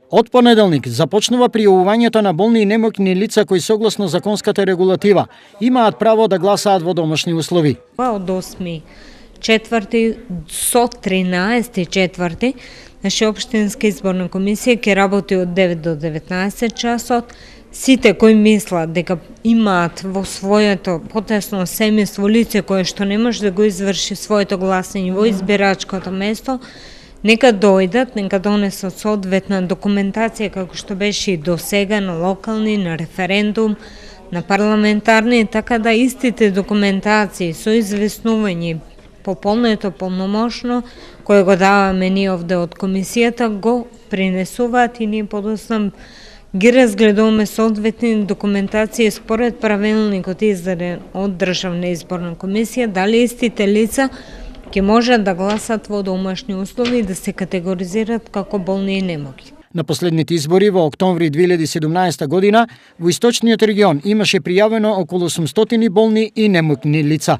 Од понеделник започнува пријавувањето на болни и немоќни лица кои согласно законската регулатива имаат право да гласаат во домашни услови. Од 8.4. со 13.4. наша општинска изборна комисија ќе работи од 9 до 19 часот. Сите кои мислат дека имаат во своето потесно семејство лице кое што не може да го изврши своето гласање во избирачкото место, нека дојдат, нека донесат соодветна документација како што беше и до сега на локални, на референдум, на парламентарни, така да истите документации со известнување пополнето полномошно кое го даваме ние овде од комисијата го принесуваат и ние подоцна ги разгледуваме соодветни документации според правилникот издаден од Државна изборна комисија, дали истите лица ќе можат да гласат во домашни услови и да се категоризират како болни и немоќни. На последните избори во октомври 2017 година во источниот регион имаше пријавено околу 800 болни и немоќни лица.